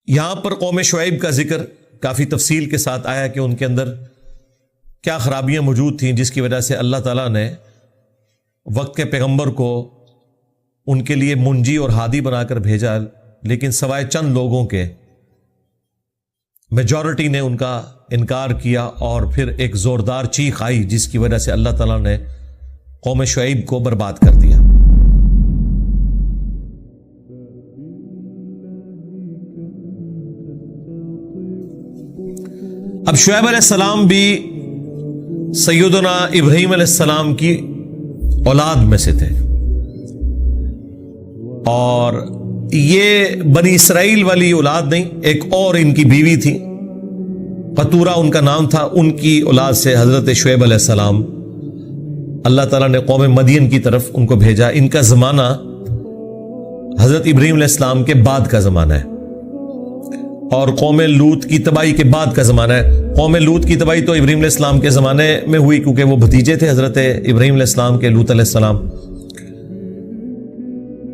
یہاں پر قوم شعیب کا ذکر کافی تفصیل کے ساتھ آیا کہ ان کے اندر کیا خرابیاں موجود تھیں جس کی وجہ سے اللہ تعالیٰ نے وقت کے پیغمبر کو ان کے لیے منجی اور ہادی بنا کر بھیجا، لیکن سوائے چند لوگوں کے میجورٹی نے ان کا انکار کیا، اور پھر ایک زوردار چیخ آئی جس کی وجہ سے اللہ تعالیٰ نے قوم شعیب کو برباد کر دیا۔ اب شعیب علیہ السلام بھی سیدنا ابراہیم علیہ السلام کی اولاد میں سے تھے، اور یہ بنی اسرائیل والی اولاد نہیں، ایک اور ان کی بیوی تھی، قطورہ ان کا نام تھا، ان کی اولاد سے حضرت شعیب علیہ السلام اللہ تعالیٰ نے قوم مدین کی طرف ان کو بھیجا۔ ان کا زمانہ حضرت ابراہیم علیہ السلام کے بعد کا زمانہ ہے، اور قوم لوط کی تباہی کے بعد کا زمانہ ہے۔ قوم لوط کی تباہی تو ابراہیم علیہ السلام کے زمانے میں ہوئی، کیونکہ وہ بھتیجے تھے حضرت ابراہیم علیہ السلام کے، لوط علیہ السلام۔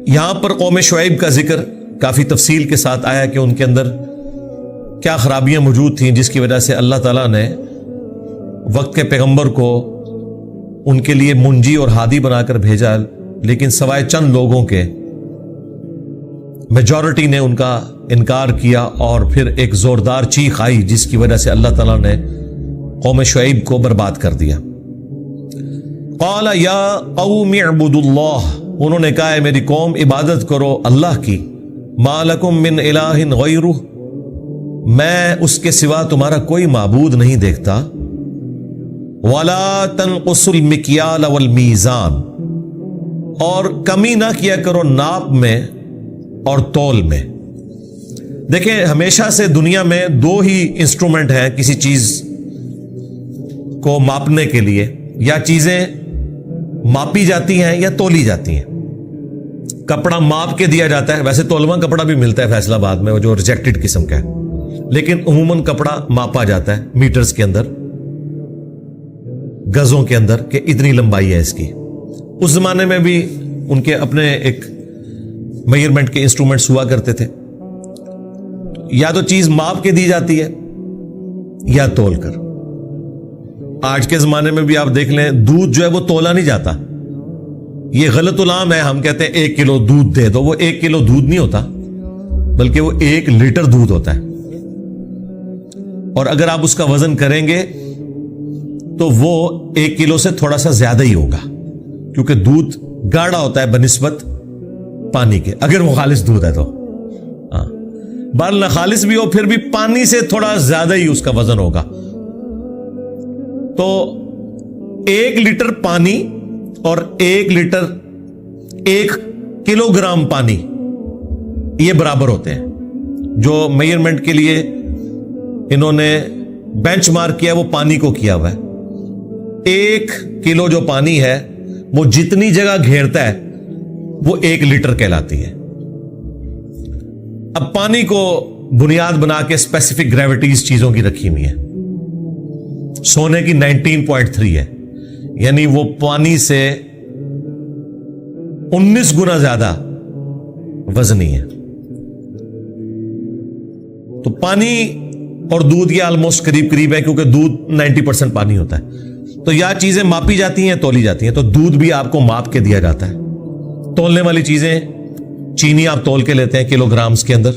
یہاں پر قوم شعیب کا ذکر کافی تفصیل کے ساتھ آیا کہ ان کے اندر کیا خرابیاں موجود تھیں جس کی وجہ سے اللہ تعالیٰ نے وقت کے پیغمبر کو ان کے لیے منجی اور ہادی بنا کر بھیجا، لیکن سوائے چند لوگوں کے میجورٹی نے ان کا انکار کیا، اور پھر ایک زوردار چیخ آئی جس کی وجہ سے اللہ تعالیٰ نے قوم شعیب کو برباد کر دیا۔ قال یا قوم اعبدوا اللہ، انہوں نے کہا ہے میری قوم عبادت کرو اللہ کی، ما لکم من الہ غیرہ، میں اس کے سوا تمہارا کوئی معبود نہیں دیکھتا، ولا تنقصوا المکیال والمیزان، اور کمی نہ کیا کرو ناپ میں اور تول میں۔ دیکھیں ہمیشہ سے دنیا میں دو ہی انسٹرومنٹ ہیں کسی چیز کو ماپنے کے لیے، یا چیزیں ماپی جاتی ہیں یا تولی جاتی ہیں۔ کپڑا ماپ کے دیا جاتا ہے، ویسے تولواں کپڑا بھی ملتا ہے فیصل آباد میں، وہ جو ریجیکٹڈ قسم کا ہے، لیکن عموماً کپڑا ماپا جاتا ہے میٹرز کے اندر، گزوں کے اندر، کہ اتنی لمبائی ہے اس کی۔ اس زمانے میں بھی ان کے اپنے ایک میجرمنٹ کے انسٹرومنٹس ہوا کرتے تھے، یا تو چیز ماپ کے دی جاتی ہے یا تول کر۔ آج کے زمانے میں بھی آپ دیکھ لیں، دودھ جو ہے وہ تولا نہیں جاتا، یہ غلط العام ہے، ہم کہتے ہیں 1 کلو دودھ دے دو، وہ 1 کلو دودھ نہیں ہوتا، بلکہ وہ 1 لیٹر دودھ ہوتا ہے، اور اگر آپ اس کا وزن کریں گے تو وہ 1 کلو سے تھوڑا سا زیادہ ہی ہوگا، کیونکہ دودھ گاڑھا ہوتا ہے بنسبت پانی کے، اگر وہ خالص دودھ ہے تو بال نہ خالص بھی ہو پھر بھی پانی سے تھوڑا زیادہ ہی اس کا وزن ہوگا۔ تو 1 لیٹر پانی اور 1 کلو گرام پانی یہ برابر ہوتے ہیں۔ جو میجرمنٹ کے لیے انہوں نے بینچ مارک کیا وہ پانی کو کیا ہوا ہے۔ 1 کلو جو پانی ہے وہ جتنی جگہ گھیرتا ہے وہ 1 لیٹر کہلاتی ہے۔ اب پانی کو بنیاد بنا کے اسپیسیفک گریویٹیز چیزوں کی رکھی ہوئی ہے، سونے کی 19.3 ہے، یعنی وہ پانی سے 19 گنا زیادہ وزنی ہے۔ تو پانی اور دودھ یہ آلموسٹ قریب ہے، کیونکہ دودھ 90% پانی ہوتا ہے۔ تو یا چیزیں ماپی جاتی ہیں تولی جاتی ہیں، تو دودھ بھی آپ کو ماپ کے دیا جاتا ہے۔ تولنے والی چیزیں، چینی آپ تول کے لیتے ہیں کلو گرامز کے اندر،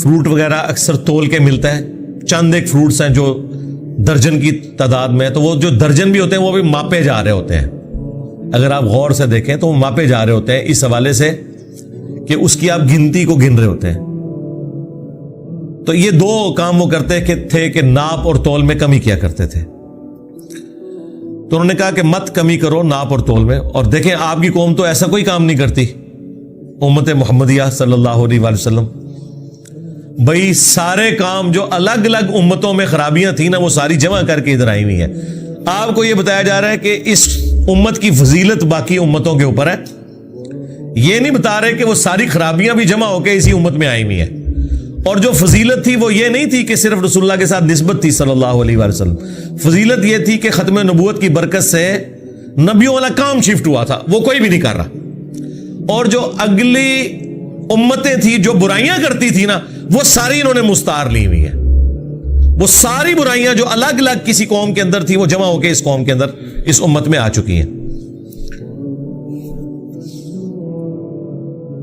فروٹ وغیرہ اکثر تول کے ملتا ہے، چند ایک فروٹس ہیں جو درجن کی تعداد میں، تو وہ جو درجن بھی ہوتے ہیں وہ بھی ماپے جا رہے ہوتے ہیں، اگر آپ غور سے دیکھیں تو وہ ماپے جا رہے ہوتے ہیں اس حوالے سے کہ اس کی آپ گنتی کو گن رہے ہوتے ہیں۔ تو یہ 2 کام وہ کرتے تھے کہ ناپ اور تول میں کمی کیا کرتے تھے۔ تو انہوں نے کہا کہ مت کمی کرو ناپ اور تول میں۔ اور دیکھیں آپ کی قوم تو ایسا کوئی کام نہیں کرتی، امت محمدیہ صلی اللہ علیہ وآلہ وسلم، بھئی سارے کام جو الگ الگ امتوں میں خرابیاں تھیں نا وہ ساری جمع کر کے ادھر آئی ہوئی ہیں۔ آپ کو یہ بتایا جا رہا ہے کہ اس امت کی فضیلت باقی امتوں کے اوپر ہے، یہ نہیں بتا رہے کہ وہ ساری خرابیاں بھی جمع ہو کے اسی امت میں آئی ہوئی ہیں۔ اور جو فضیلت تھی وہ یہ نہیں تھی کہ صرف رسول اللہ کے ساتھ نسبت تھی صلی اللہ علیہ وآلہ وسلم، فضیلت یہ تھی کہ ختم نبوت کی برکت سے نبیوں والا کام شفٹ ہوا تھا، وہ کوئی بھی نہیں کر رہا۔ اور جو اگلی امتیں تھیں جو برائیاں کرتی تھی نا، وہ ساری انہوں نے مستعار لی ہوئی ہیں. وہ ساری برائیاں جو الگ الگ کسی قوم کے اندر تھی وہ جمع ہو کے اس قوم کے اندر، اس امت میں آ چکی ہیں.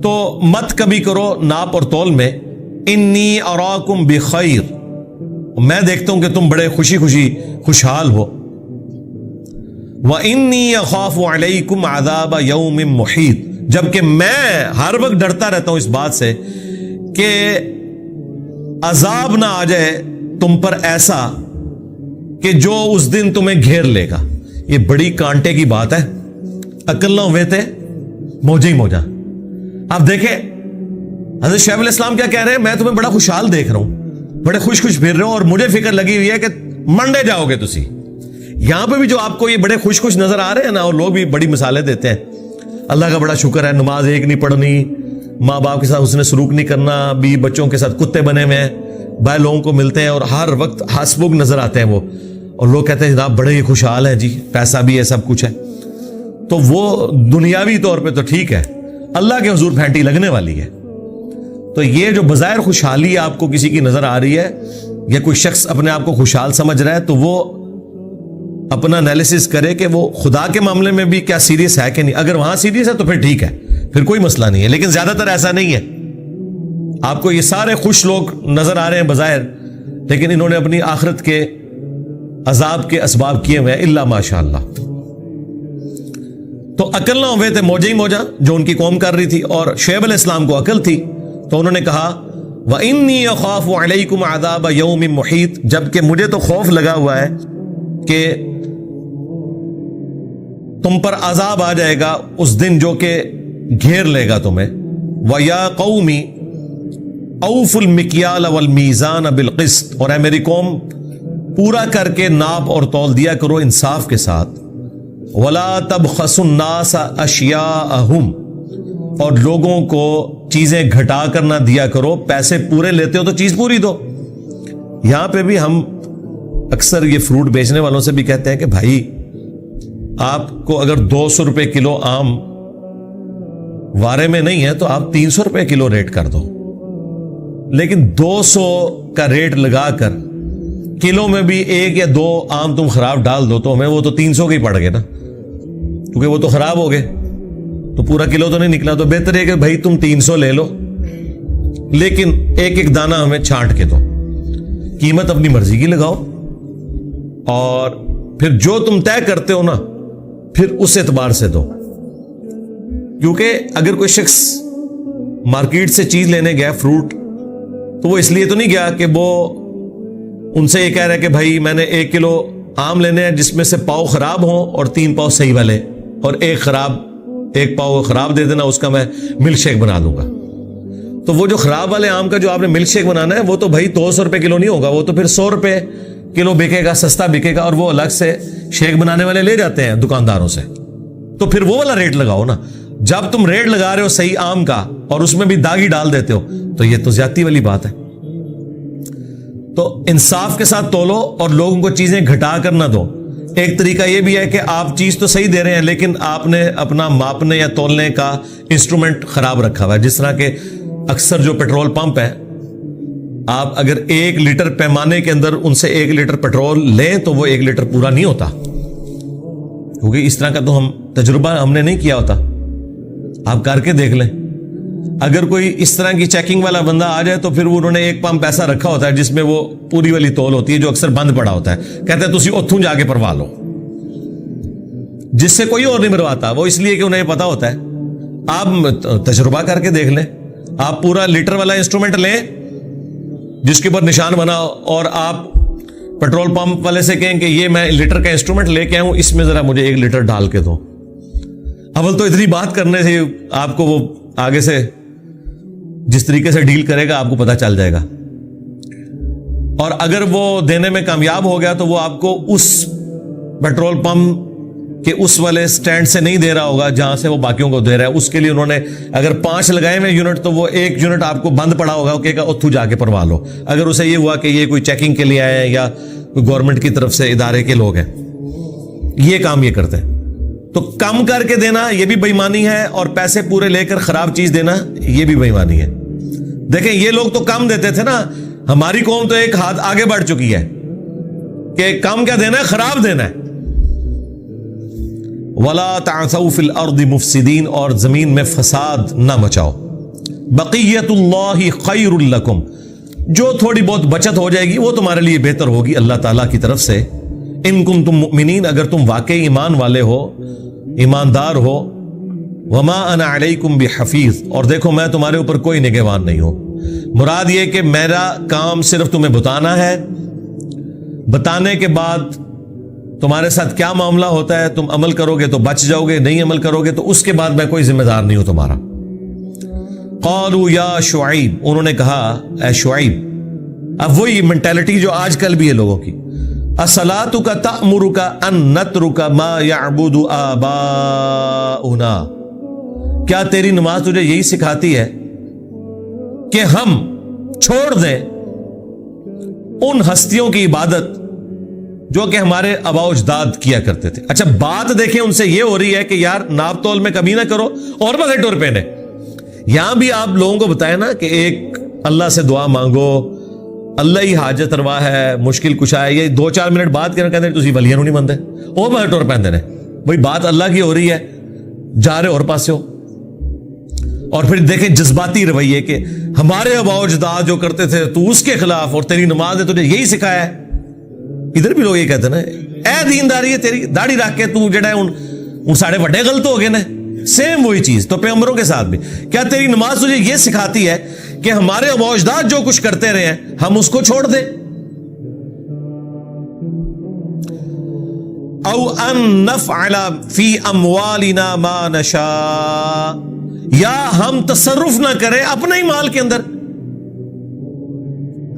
تو مت کبھی کرو ناپ اور تول میں. انی اراکم بخیر، میں دیکھتا ہوں کہ تم بڑے خوشی خوشی خوشحال ہو. وانی اخاف علیکم عذاب یوم محیط، جبکہ میں ہر وقت ڈرتا رہتا ہوں اس بات سے کہ عذاب نہ آ جائے تم پر ایسا کہ جو اس دن تمہیں گھیر لے گا. یہ بڑی کانٹے کی بات ہے. عقل نہ ہوئے تھے موجے ہی موجا. آپ دیکھیں حضرت شیخ الاسلام کیا کہہ رہے ہیں، میں تمہیں بڑا خوشحال دیکھ رہا ہوں، بڑے خوش خوش پھر رہے ہو، اور مجھے فکر لگی ہوئی ہے کہ منڈے جاؤ گے تسی. یہاں پہ بھی جو آپ کو یہ بڑے خوش خوش نظر آ رہے ہیں نا، اور لوگ بھی بڑی مثالیں دیتے ہیں، اللہ کا بڑا شکر ہے، نماز ایک نہیں پڑھنی، ماں باپ کے ساتھ اس نے سلوک نہیں کرنا، بیوی بچوں کے ساتھ کتے بنے ہوئے ہیں، بھائی لوگوں کو ملتے ہیں اور ہر وقت ہاسبوک نظر آتے ہیں وہ، اور لوگ کہتے ہیں جناب بڑے ہی خوشحال ہیں جی، پیسہ بھی ہے، سب کچھ ہے. تو وہ دنیاوی طور پہ تو ٹھیک ہے، اللہ کے حضور پھینٹی لگنے والی ہے. تو یہ جو بظاہر خوشحالی آپ کو کسی کی نظر آ رہی ہے، یا کوئی شخص اپنے آپ کو خوشحال سمجھ رہا ہے، تو وہ اپنا انالیسس کرے کہ وہ خدا کے معاملے میں بھی کیا سیریس ہے کہ نہیں. اگر وہاں سیریس ہے تو پھر ٹھیک ہے، پھر کوئی مسئلہ نہیں ہے. لیکن زیادہ تر ایسا نہیں ہے. آپ کو یہ سارے خوش لوگ نظر آ رہے ہیں بظاہر، لیکن انہوں نے اپنی آخرت کے عذاب کے اسباب کیے ہوئے ہیں، الا ماشاء اللہ. تو عقل نہ ہوئے تھے موجے ہی موجا جو ان کی قوم کر رہی تھی، اور شعیب علیہ السلام کو عقل تھی، تو انہوں نے کہا وَإِنِّي أَخَافُ عَلَيْكُمْ عَذَابَ يَوْمٍ مُحِيطٍ، جبکہ مجھے تو خوف لگا ہوا ہے کہ تم پر عذاب آ جائے گا اس دن جو کہ گھیر لے گا تمہیں. وَيَا قَوْمِ أَوْفُوا الْمِكْيَالَ وَالْمِيزَانَ بِالْقِسْطِ، اور اے میری قوم پورا کر کے ناپ اور تول دیا کرو انصاف کے ساتھ. وَلَا تَبْخَسُوا النَّاسَ أَشْيَاءَهُمْ، اور لوگوں کو چیزیں گھٹا کر نہ دیا کرو. پیسے پورے لیتے ہو تو چیز پوری دو. یہاں پہ بھی ہم اکثر یہ فروٹ بیچنے والوں سے بھی کہتے ہیں کہ بھائی آپ کو اگر 200 روپے کلو آم وارے میں نہیں ہے تو آپ 300 روپے کلو ریٹ کر دو. لیکن 200 کا ریٹ لگا کر کلو میں بھی 1 یا 2 آم تم خراب ڈال دو تو ہمیں وہ تو 300 کے ہی پڑ گئے نا، کیونکہ وہ تو خراب ہو گئے، تو پورا کلو تو نہیں نکلا. تو بہتر ہے کہ بھائی تم 300 لے لو، لیکن ایک ایک دانہ ہمیں چھانٹ کے دو، قیمت اپنی مرضی کی لگاؤ، اور پھر جو تم طے کرتے ہو نا پھر اس اعتبار سے دو. کیونکہ اگر کوئی شخص مارکیٹ سے چیز لینے گیا فروٹ، تو وہ اس لیے تو نہیں گیا کہ وہ ان سے یہ کہہ رہا ہے کہ بھائی میں نے 1 کلو آم لینے ہیں جس میں سے پاؤ خراب ہوں اور 3 پاؤ صحیح والے، اور ایک پاؤ خراب دے دینا، اس کا میں ملک شیک بنا دوں گا. تو وہ جو خراب والے آم کا جو آپ نے ملک شیک بنانا ہے وہ تو بھائی 200 روپے کلو نہیں ہوگا، وہ تو پھر 100 روپے کلو بکے گا، سستا بکے گا، اور وہ الگ سے شیک بنانے والے لے جاتے ہیں دکانداروں سے. تو پھر وہ والا ریٹ لگاؤ نا. جب تم ریٹ لگا رہے ہو صحیح آم کا اور اس میں بھی داغی ڈال دیتے ہو تو یہ تو زیادتی والی بات ہے. تو انصاف کے ساتھ تولو اور لوگوں کو چیزیں گھٹا کر نہ دو. ایک طریقہ یہ بھی ہے کہ آپ چیز تو صحیح دے رہے ہیں لیکن آپ نے اپنا ماپنے یا تولنے کا انسٹرومنٹ خراب رکھا ہوا ہے. جس طرح کہ اکثر جو پیٹرول پمپ ہے، آپ اگر 1 لیٹر پیمانے کے اندر ان سے 1 لیٹر پیٹرول لیں تو وہ 1 لیٹر پورا نہیں ہوتا، کیونکہ اس طرح کا تو تجربہ ہم نے نہیں کیا ہوتا. آپ کر کے دیکھ لیں. اگر کوئی اس طرح کی چیکنگ والا بندہ آ جائے تو پھر انہوں نے 1 پمپ ایسا رکھا ہوتا ہے جس میں وہ پوری والی تول ہوتی ہے جو اکثر بند پڑا ہوتا ہے. کہتے ہیں تسی اتھوں جا کے پروا لو، جس سے کوئی اور نہیں مرواتا. وہ اس لیے کہ انہیں پتا ہوتا ہے. آپ تجربہ کر کے دیکھ لیں. آپ پورا لیٹر والا انسٹرومنٹ لیں جس کے اوپر نشان بنا، اور آپ پیٹرول پمپ والے سے کہیں کہ یہ میں لیٹر کا انسٹرومنٹ لے کے آیا ہوں، اس میں ذرا مجھے 1 لیٹر ڈال کے دو. اول تو اتنی بات کرنے سے آپ کو وہ آگے سے جس طریقے سے ڈیل کرے گا آپ کو پتا چل جائے گا. اور اگر وہ دینے میں کامیاب ہو گیا تو وہ آپ کو اس پیٹرول پمپ کے اس والے سٹینڈ سے نہیں دے رہا ہوگا جہاں سے وہ باقیوں کو دے رہا ہے. اس کے لیے انہوں نے اگر 5 لگائے ہوئے یونٹ تو وہ 1 یونٹ آپ کو بند پڑا ہوگا، کہے گا اتھو جا کے پروا لو. اگر اسے یہ ہوا کہ یہ کوئی چیکنگ کے لیے آئے ہیں یا کوئی گورنمنٹ کی طرف سے ادارے کے لوگ ہیں، یہ کام یہ کرتے ہیں. تو کم کر کے دینا یہ بھی بےایمانی ہے، اور پیسے پورے لے کر خراب چیز دینا یہ بھی بےایمانی ہے۔ دیکھیں یہ لوگ تو کم دیتے تھے نا، ہماری قوم تو ایک ہاتھ آگے بڑھ چکی ہے کہ کم کیا دینا ہے، خراب دینا ہے۔ وَلَا تَعْثَوْا فِي الْأَرْضِ مُفْسِدِينَ، اور زمین میں فساد نہ مچاؤ۔ بقیت اللہ خیر لکم، جو تھوڑی بہت بچت ہو جائے گی وہ تمہارے لیے بہتر ہوگی اللہ تعالیٰ کی طرف سے۔ ان کنتم مؤمنین، اگر تم واقعی ایمان والے ہو، ایماندار ہو۔ وما انا علیکم بحفیظ، اور دیکھو میں تمہارے اوپر کوئی نگہبان نہیں ہوں۔ مراد یہ کہ میرا کام صرف تمہیں بتانا ہے، بتانے کے بعد تمہارے ساتھ کیا معاملہ ہوتا ہے، تم عمل کرو گے تو بچ جاؤ گے، نہیں عمل کرو گے تو اس کے بعد میں کوئی ذمہ دار نہیں ہوں تمہارا۔ قالوا یا شعیب، انہوں نے کہا اے شعیب، اب وہی مینٹیلٹی جو آج کل بھی ہے لوگوں کی، اصلاتک تأمرک ان نترک ما یعبد آباؤنا، کیا تیری نماز تجھے یہی سکھاتی ہے کہ ہم چھوڑ دیں ان ہستیوں کی عبادت جو کہ ہمارے آباء و اجداد کیا کرتے تھے؟ اچھا بات دیکھیں ان سے یہ ہو رہی ہے کہ یار ناپ تول میں کمی نہ کرو اور بغیر ٹور پہنے۔ یہاں بھی آپ لوگوں کو بتائیں نا کہ ایک اللہ سے دعا مانگو، اللہ ہی حاجت روا ہے، مشکل کشا ہے، یہ 2-4 منٹ بات کرنا کہتے ہیں تسی ولیاں نہیں منتے وہ بغیر ٹور پہنتے ہیں بھائی، بات اللہ کی ہو رہی ہے، جا رہے اور پاسے ہو۔ اور پھر دیکھیں جذباتی رویے کہ ہمارے آباء و اجداد جو کرتے تھے تو اس کے خلاف، اور تیری نماز نے تجھے یہی سکھایا ہے۔ ادھر بھی لوگ یہ کہتے ہیں نا اے دینداری ہے تیری، داڑھی رکھ کے تو جڑا ہے ان ساڑھے وڈے غلط ہو گئے نا۔ سیم وہی چیز تو پیغمبروں کے ساتھ بھی، کیا تیری نماز تجھے یہ سکھاتی ہے کہ ہمارے آباء و اجداد جو کچھ کرتے رہے ہیں ہم اس کو چھوڑ دیں؟ او ان نفعل فی اموالنا ما نشاء، یا ہم تصرف نہ کریں اپنے ہی مال کے اندر۔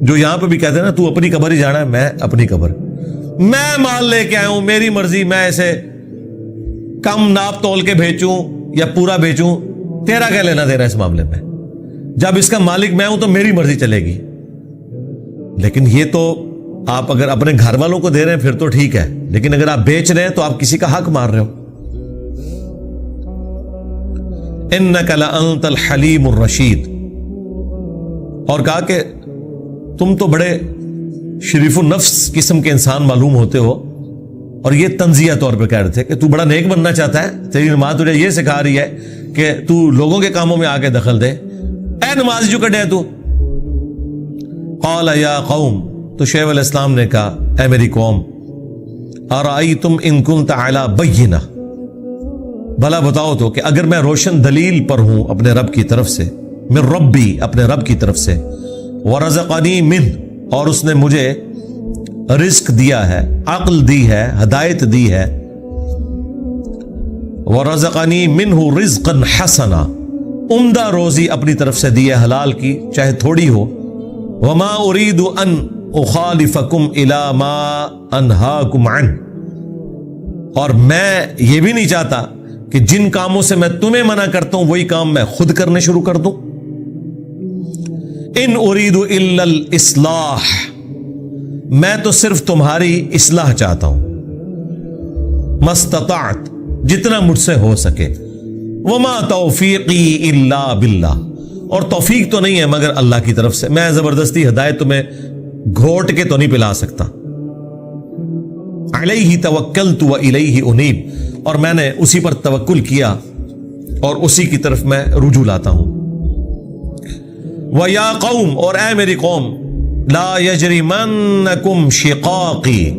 جو یہاں پہ بھی کہتے ہیں نا تو اپنی قبر ہی جانا ہے، میں اپنی قبر، میں مال لے کے آیا ہوں، میری مرضی، میں ایسے کم ناپ تول کے بھیجوں یا پورا بھیجوں، تیرا کیا لینا دینا اس معاملے میں؟ جب اس کا مالک میں ہوں تو میری مرضی چلے گی۔ لیکن یہ تو آپ اگر اپنے گھر والوں کو دے رہے ہیں پھر تو ٹھیک ہے، لیکن اگر آپ بیچ رہے ہیں تو آپ کسی کا حق مار رہے ہو۔ انک لانت الحلیم الرشید، اور کہا کہ تم تو بڑے شریف النفس قسم کے انسان معلوم ہوتے ہو، اور یہ تنزیہ طور پہ کہہ رہے تھے کہ تو بڑا نیک بننا چاہتا ہے، تیری نماز تجھے یہ سکھا رہی ہے کہ تو لوگوں کے کاموں میں آ کے دخل دے، اے نماز جو کٹے تو۔ قال یا قوم، تو شعیب علیہ السلام نے کہا اے میری قوم، ارائیتم ان کنت علی بینہ، بھلا بتاؤ تو کہ اگر میں روشن دلیل پر ہوں اپنے رب کی طرف سے، من ربی، اپنے رب کی طرف سے، ورزقنی منہ، اور اس نے مجھے رزق دیا ہے، عقل دی ہے، ہدایت دی ہے، ورزقنی منہ رزقا حسنا، عمدہ روزی اپنی طرف سے دی ہے حلال کی چاہے تھوڑی ہو، وما اريد ان اخالفکم الی ما انہاکم عنہ، اور میں یہ بھی نہیں چاہتا کہ جن کاموں سے میں تمہیں منع کرتا ہوں وہی کام میں خود کرنے شروع کر دوں۔ ان اريد الا الاصلاح، میں تو صرف تمہاری اصلاح چاہتا ہوں، مستطعت، جتنا مجھ سے ہو سکے، وما توفیقی الا باللہ، اور توفیق تو نہیں ہے مگر اللہ کی طرف سے، میں زبردستی ہدایت تمہیں گھوٹ کے تو نہیں پلا سکتا۔ علیہ توکلت و الیہ انیب، اور میں نے اسی پر توکل کیا اور اسی کی طرف میں رجوع لاتا ہوں۔ وَيَا قَوْمِ، اور اے میری قوم، لَا يَجْرِمَنَّكُمْ شِقَاقِي،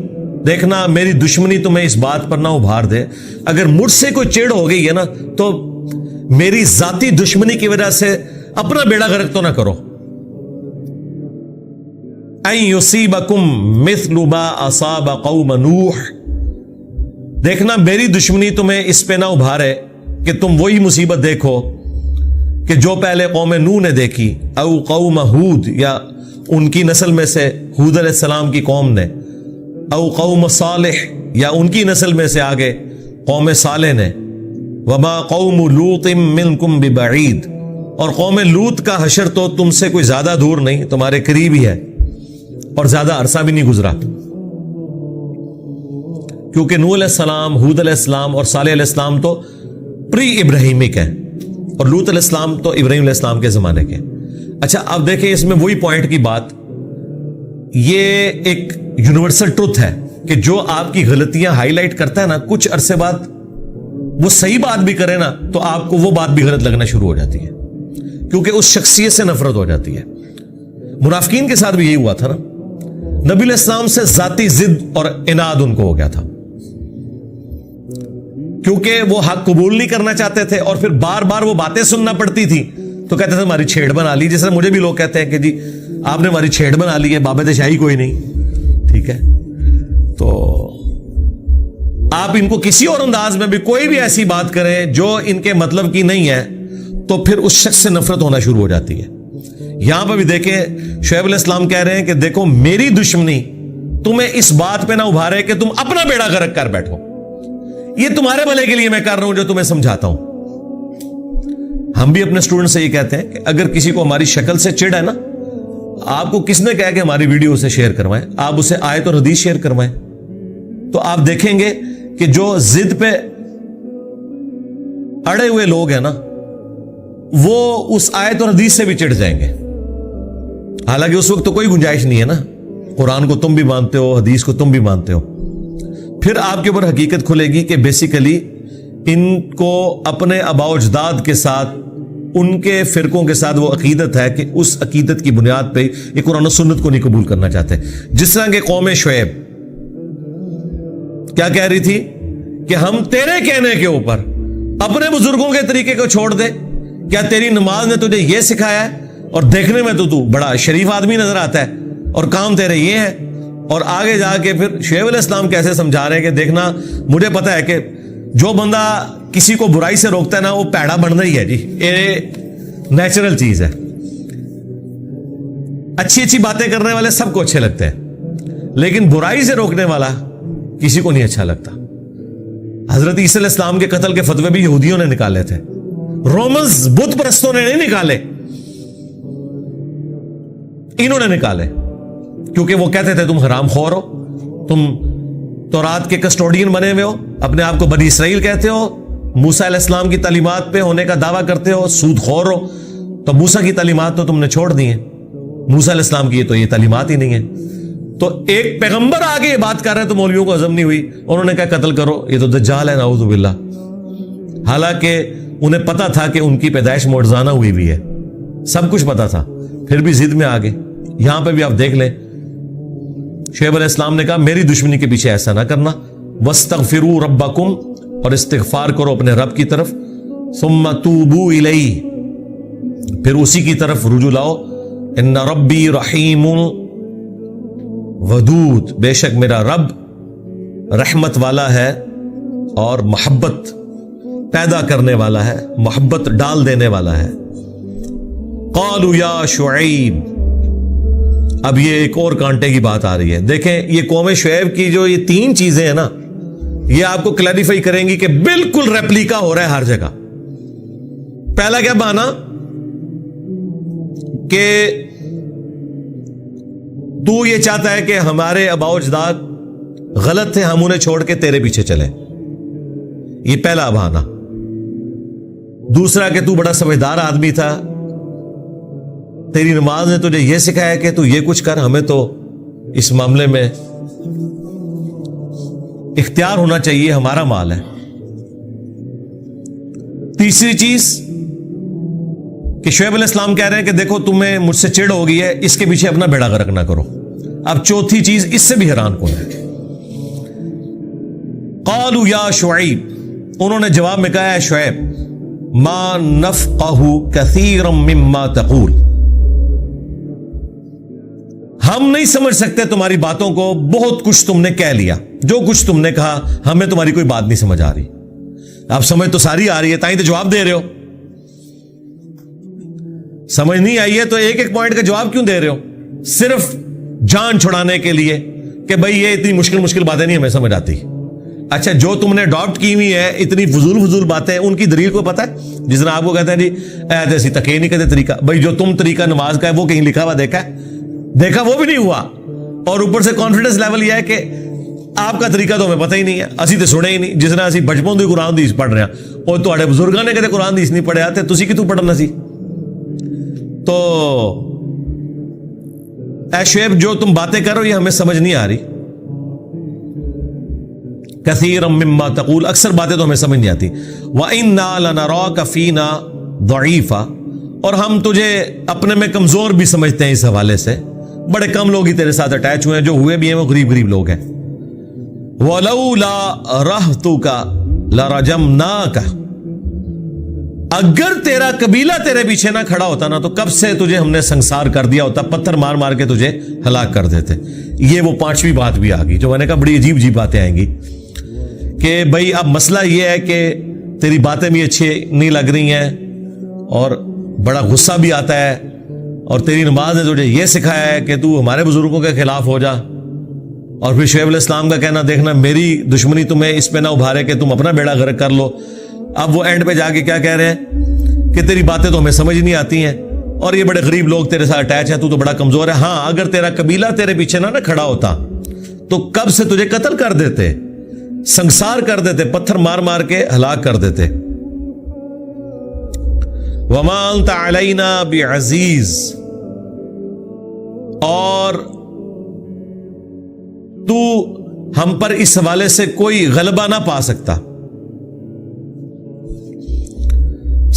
دیکھنا میری دشمنی تمہیں اس بات پر نہ ابھار دے، اگر مجھ سے کوئی چڑ ہو گئی ہے نا تو میری ذاتی دشمنی کی وجہ سے اپنا بیڑا غرق تو نہ کرو۔ اَن يُصِيبَكُمْ مِثْلُ مَا أَصَابَ قَوْمَ نُوحٍ، دیکھنا میری دشمنی تمہیں اس پہ نہ ابھارے کہ تم وہی مصیبت دیکھو کہ جو پہلے قوم نوح نے دیکھی، او قوم ہود، یا ان کی نسل میں سے ہود علیہ السلام کی قوم نے، او قوم صالح، یا ان کی نسل میں سے آگے قوم صالح نے، وما قوم لوط منکم ببعید، اور قوم لوط کا حشر تو تم سے کوئی زیادہ دور نہیں، تمہارے قریب ہی ہے، اور زیادہ عرصہ بھی نہیں گزرا۔ کیونکہ نوح علیہ السلام، ہود علیہ السلام اور صالح علیہ السلام تو پری ابراہیمک ہیں، اور لوط علیہ السلام تو ابراہیم علیہ السلام کے زمانے کے۔ اچھا اب دیکھیں اس میں وہی پوائنٹ کی بات، یہ ایک یونیورسل ٹروتھ ہے کہ جو آپ کی غلطیاں ہائی لائٹ کرتا ہے نا، کچھ عرصے بعد وہ صحیح بات بھی کرے نا تو آپ کو وہ بات بھی غلط لگنا شروع ہو جاتی ہے، کیونکہ اس شخصیت سے نفرت ہو جاتی ہے۔ منافقین کے ساتھ بھی یہی ہوا تھا نا، نبی علیہ السلام سے ذاتی ضد اور عناد ان کو ہو گیا تھا، کیونکہ وہ حق قبول نہیں کرنا چاہتے تھے، اور پھر بار بار وہ باتیں سننا پڑتی تھی تو کہتے تھے ہماری چھیڑ بنا لی، جیسے مجھے بھی لوگ کہتے ہیں کہ جی آپ نے ہماری چھیڑ بنا لی ہے، بابت شاہی کوئی نہیں، ٹھیک ہے۔ تو آپ ان کو کسی اور انداز میں بھی کوئی بھی ایسی بات کریں جو ان کے مطلب کی نہیں ہے تو پھر اس شخص سے نفرت ہونا شروع ہو جاتی ہے۔ یہاں پہ بھی دیکھیں شعیب علیہ السلام کہہ رہے ہیں کہ دیکھو میری دشمنی تمہیں اس بات پہ نہ ابھارے کہ تم اپنا بیڑا غرق کر بیٹھو، یہ تمہارے بھلے کے لیے میں کر رہا ہوں جو تمہیں سمجھاتا ہوں۔ ہم بھی اپنے اسٹوڈنٹ سے یہ کہتے ہیں کہ اگر کسی کو ہماری شکل سے چڑ ہے نا، آپ کو کس نے کہا کہ ہماری ویڈیو اسے شیئر کروائیں، آپ اسے آیت اور حدیث شیئر کروائیں، تو آپ دیکھیں گے کہ جو ضد پہ اڑے ہوئے لوگ ہیں نا وہ اس آیت اور حدیث سے بھی چڑھ جائیں گے، حالانکہ اس وقت تو کوئی گنجائش نہیں ہے نا، قرآن کو تم بھی مانتے ہو، حدیث کو تم بھی مانتے ہو۔ پھر آپ کے اوپر حقیقت کھلے گی کہ بیسیکلی ان کو اپنے آباء و اجداد کے ساتھ، ان کے فرقوں کے ساتھ وہ عقیدت ہے کہ اس عقیدت کی بنیاد پہ یہ قرآن و سنت کو نہیں قبول کرنا چاہتے۔ جس طرح کہ قوم شعیب کیا کہہ رہی تھی کہ ہم تیرے کہنے کے اوپر اپنے بزرگوں کے طریقے کو چھوڑ دے، کیا تیری نماز نے تجھے یہ سکھایا ہے، اور دیکھنے میں تو بڑا شریف آدمی نظر آتا ہے اور کام تیرے یہ ہے۔ اور آگے جا کے پھر شعیب علیہ السلام کیسے سمجھا رہے ہیں کہ دیکھنا مجھے پتا ہے کہ جو بندہ کسی کو برائی سے روکتا ہے نا وہ پیڑا بن رہی ہے، جی یہ نیچرل چیز ہے۔ اچھی اچھی باتیں کرنے والے سب کو اچھے لگتے ہیں، لیکن برائی سے روکنے والا کسی کو نہیں اچھا لگتا۔ حضرت عیسیٰ علیہ السلام کے قتل کے فتوے بھی یہودیوں نے نکالے تھے، رومنز بت پرستوں نے نہیں نکالے، انہوں نے نکالے، کیونکہ وہ کہتے تھے تم حرام خور ہو، تم تورات کے کسٹوڈین بنے ہوئے ہو، اپنے آپ کو بنی اسرائیل کہتے ہو، موسیٰ علیہ السلام کی تعلیمات پہ ہونے کا دعویٰ کرتے ہو، سود خور ہو، تو موسیٰ کی تعلیمات تو تم نے چھوڑ دی ہیں، موسیٰ علیہ السلام کی تو یہ تعلیمات ہی نہیں ہے۔ تو ایک پیغمبر آگے یہ بات کر رہے ہیں تو مولویوں کو ہضم نہیں ہوئی، انہوں نے کہا قتل کرو، یہ تو دجال ہے نعوذ باللہ، حالانکہ انہیں پتا تھا کہ ان کی پیدائش معجزانہ ہوئی بھی ہے، سب کچھ پتا تھا، پھر بھی ضد میں آگے۔ یہاں پہ بھی آپ دیکھ لیں شعیب علیہ السلام نے کہا میری دشمنی کے پیچھے ایسا نہ کرنا، وَاسْتَغْفِرُوا رَبَّكُمْ، اور استغفار کرو اپنے رب کی طرف، ثُمَّ تُوبُوا إِلَيْهِ، پھر اسی کی طرف رجوع لاؤ، إِنَّ رَبِّي رَحِيمٌ ودود، بے شک میرا رب رحمت والا ہے اور محبت پیدا کرنے والا ہے، محبت ڈال دینے والا ہے۔ قالوا یا شعیب، اب یہ ایک اور کانٹے کی بات آ رہی ہے۔ دیکھیں یہ قوم شعیب کی جو یہ تین چیزیں ہیں نا، یہ آپ کو کلیریفائی کریں گی کہ بالکل ریپلیکا ہو رہا ہے ہر جگہ۔ پہلا کیا بہانا کہ تو یہ چاہتا ہے کہ ہمارے آباء و اجداد غلط تھے، ہم انہیں چھوڑ کے تیرے پیچھے چلیں، یہ پہلا بہانا۔ دوسرا کہ تو بڑا سمجھدار آدمی تھا، تیری نماز نے تجھے یہ سکھایا کہ تو یہ کچھ کر، ہمیں تو اس معاملے میں اختیار ہونا چاہیے، ہمارا مال ہے۔ تیسری چیز کہ شعیب علیہ السلام کہہ رہے ہیں کہ دیکھو تمہیں مجھ سے چڑ ہو گئی ہے، اس کے پیچھے اپنا بیڑا غرق نہ کرو۔ اب چوتھی چیز اس سے بھی حیران کن ہے، قالوا یا شعیب، انہوں نے جواب میں کہا ہے شعیب، ما نفقہ کثیرا مما تقول، ہم نہیں سمجھ سکتے تمہاری باتوں کو، بہت کچھ تم نے کہہ لیا، جو کچھ تم نے کہا ہمیں تمہاری کوئی بات نہیں سمجھ آ رہی۔ اب سمجھ تو ساری آ رہی ہے، تائیں تو جواب دے رہے ہو، سمجھ نہیں آئی ہے تو ایک ایک پوائنٹ کا جواب کیوں دے رہے ہو؟ صرف جان چھڑانے کے لیے کہ بھئی یہ اتنی مشکل باتیں نہیں ہمیں سمجھ آتی۔ اچھا جو تم نے اڈاپٹ کی ہوئی ہے اتنی فضول باتیں، ان کی دلیل کو پتہ ہے؟ جس طرح آپ کو کہتے ہیں جی ایسی تک نہیں کہتے طریقہ، بھئی جو تم طریقہ نماز کا ہے وہ کہیں لکھا ہوا دیکھا ہے؟ دیکھا وہ بھی نہیں ہوا، اور اوپر سے کانفیڈنس لیول یہ ہے کہ آپ کا طریقہ تو ہمیں پتہ ہی نہیں ہے, اسی تو سنے ہی نہیں. جس طرح اسی بچپن ਤੋਂ قرآن حدیث پڑھ رہے ہیں, اور تواڈے بزرگاں نے کدے قرآن حدیث نہیں پڑھیا تے تسی کتوں پڑھنا سی. تو اے شعیب جو تم باتیں کرو یہ ہمیں سمجھ نہیں آ رہی. کثیرا مما تقول, اکثر باتیں تو ہمیں سمجھ نہیں آتی. وَإِنَّا لَنَرَاكَ فِينَا ضَعِيفًا, اور ہم تجھے اپنے میں کمزور بھی سمجھتے ہیں اس حوالے سے. بڑے کم لوگ ہی تیرے ساتھ اٹیچ ہوئے ہیں, جو ہوئے بھی ہیں وہ غریب غریب لوگ ہیں. وَلَوْلَا رَحْتُكَ لَرَجَمْنَاكَ, اگر تیرا قبیلہ تیرے پیچھے نہ کھڑا ہوتا نا تو کب سے تجھے ہم نے سنسار کر دیا ہوتا, پتھر مار مار کے تجھے ہلاک کر دیتے. یہ وہ پانچویں بات بھی آ گئی جو میں نے کہا بڑی عجیب عجیب باتیں آئیں گی کہ بھئی اب مسئلہ یہ ہے کہ تیری باتیں بھی اچھی نہیں لگ رہی ہیں اور بڑا غصہ بھی آتا ہے, اور تیری نماز نے تجھے یہ سکھایا ہے کہ تو ہمارے بزرگوں کے خلاف ہو جا, اور پھر شعیب علیہ السلام کا کہنا دیکھنا میری دشمنی تمہیں اس پہ نہ ابھارے کہ تم اپنا بیڑا غرق کر لو. اب وہ اینڈ پہ جا کے کیا کہہ رہے ہیں کہ تیری باتیں تو ہمیں سمجھ نہیں آتی ہیں, اور یہ بڑے غریب لوگ تیرے ساتھ اٹیچ ہیں, تو بڑا کمزور ہے. ہاں اگر تیرا قبیلہ تیرے پیچھے نہ کھڑا ہوتا تو کب سے تجھے قتل کر دیتے, سنسار کر دیتے, پتھر مار مار کے ہلاک کر دیتے. وَمَا أَنْتَ عَلَيْنَا بِعَزِيزٍ, اور تو ہم پر اس حوالے سے کوئی غلبہ نہ پا سکتا.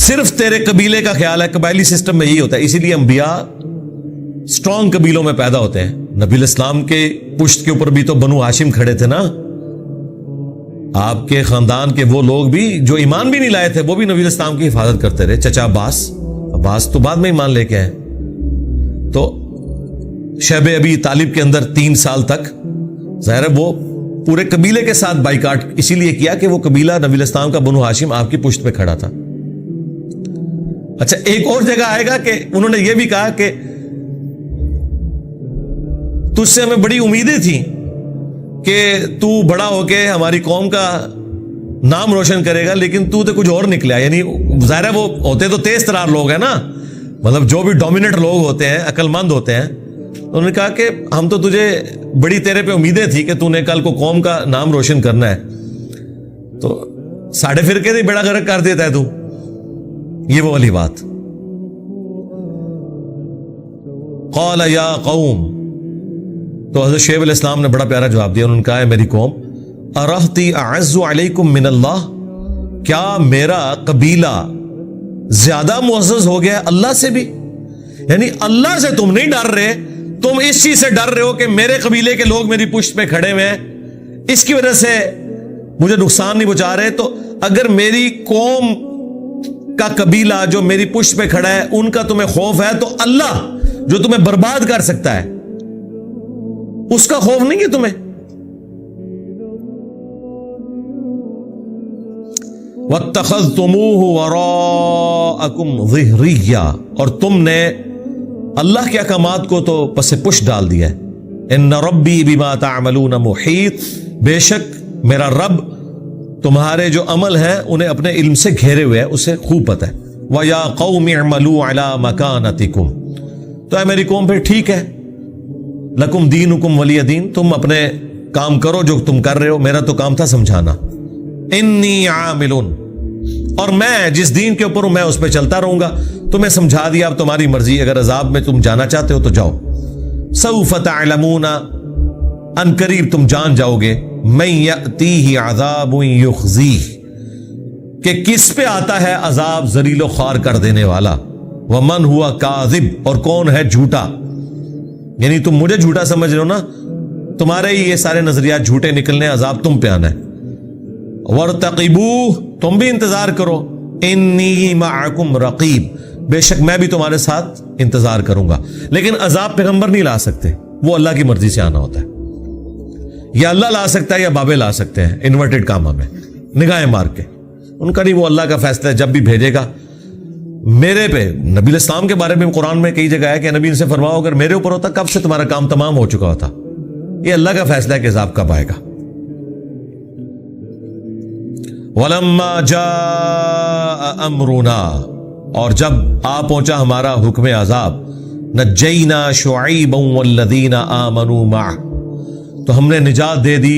صرف تیرے قبیلے کا خیال ہے, قبائلی سسٹم میں یہی ہوتا ہے, اسی لیے انبیاء سٹرونگ قبیلوں میں پیدا ہوتے ہیں. نبی علیہ السلام کے پشت کے اوپر بھی تو بنو ہاشم کھڑے تھے نا, آپ کے خاندان کے وہ لوگ بھی جو ایمان بھی نہیں لائے تھے وہ بھی نبی علیہ السلام کی حفاظت کرتے رہے. چچا عباس تو بعد میں ایمان لے کے آئے. تو شیب ابی طالب کے اندر 3 سال تک ظاہر ہے وہ پورے قبیلے کے ساتھ بائیکاٹ اسی لیے کیا کہ وہ قبیلہ نبی علیہ السلام کا بنو ہاشم آپ کی پشت پہ کھڑا تھا. اچھا ایک اور جگہ آئے گا کہ انہوں نے یہ بھی کہا کہ تجھ سے ہمیں بڑی امیدیں تھیں کہ تو بڑا ہو کے ہماری قوم کا نام روشن کرے گا, لیکن تو کچھ اور نکلا. یعنی ظاہر ہے وہ ہوتے تو تیز ترار لوگ ہیں نا, مطلب جو بھی ڈومیننٹ لوگ ہوتے ہیں, عقل مند ہوتے ہیں. انہوں نے کہا کہ ہم تو تجھے بڑی تیرے پہ امیدیں تھی کہ تو نے کل کو قوم کا نام روشن کرنا ہے, تو ساڑھے فرقے سے بیڑا غرق کر دیتا ہے تو. یہ وہ والی بات. قال یا قوم, تو حضرت شعیب علیہ السلام نے بڑا پیارا جواب دیا. انہوں نے کہا ہے میری قوم, ارہتی اعز علیکم من اللہ, کیا میرا قبیلہ زیادہ معزز ہو گیا اللہ سے بھی؟ یعنی اللہ سے تم نہیں ڈر رہے, تم اس چیز سے ڈر رہے ہو کہ میرے قبیلے کے لوگ میری پشت پہ کھڑے ہوئے ہیں, اس کی وجہ سے مجھے نقصان نہیں پہنچا رہے. تو اگر میری قوم کا قبیلہ جو میری پشت پہ کھڑا ہے ان کا تمہیں خوف ہے, تو اللہ جو تمہیں برباد کر سکتا ہے اس کا خوف نہیں ہے تمہیں. وَاتَّخَذْتُمُوهُ وَرَاءَكُمْ ظِهْرِيًّا, اور تم نے اللہ کے احکامات کو تو پس پش ڈال دیا ہے. ان ربی بما تعملون محیط, بے شک میرا رب تمہارے جو عمل ہیں انہیں اپنے علم سے گھیرے ہوئے ہے, اسے خوب پتہ ہے. وَيَا قَوْمِ اعْمَلُوا عَلَى مَكَانَتِكُمْ, تو اے میری قوم پھر ٹھیک ہے, لکم دینکم ولی دین, تم اپنے کام کرو جو تم کر رہے ہو, میرا تو کام تھا سمجھانا. انی عاملون, اور میں جس دین کے اوپر ہوں میں اس پہ چلتا رہوں گا. تمہیں سمجھا دیا, اب تمہاری مرضی, اگر عذاب میں تم جانا چاہتے ہو تو جاؤ. سوف تعلمون, ان قریب تم جان جاؤ گے, من یأتیہ عذاب یخزیہ, کہ کس پہ آتا ہے عذاب ذلیل و خوار کر دینے والا. ومن ہوا کاذب, اور کون ہے جھوٹا. یعنی تم مجھے جھوٹا سمجھ رہے ہو نا, تمہارے ہی یہ سارے نظریات جھوٹے نکلنے, عذاب تم پہ آنا ہے. وارتقبوہ, تم بھی انتظار کرو. انی معکم رقیب, بے شک میں بھی تمہارے ساتھ انتظار کروں گا. لیکن عذاب پیغمبر نہیں لا سکتے, وہ اللہ کی مرضی سے آنا ہوتا ہے. یا اللہ لا سکتا ہے یا بابے لا سکتے ہیں انورٹڈ کاما میں نگاہیں مار کے, ان کا نہیں, وہ اللہ کا فیصلہ ہے, جب بھی بھیجے گا. میرے پہ نبی علیہ السلام کے بارے میں قرآن میں کئی جگہ ہے کہ نبی ان سے فرماؤ اگر میرے اوپر ہوتا کب سے تمہارا کام تمام ہو چکا ہوتا. یہ اللہ کا فیصلہ ہے کہ عذاب کب آئے گا. وَلَمَّا جَاءَ أَمْرُنَا, اور جب آ پہنچا ہمارا حکم عذاب, نَجَّيْنَا شُعَيْبًا وَالَّذِينَ آمَنُوا مَعَهُ, تو ہم نے نجات دے دی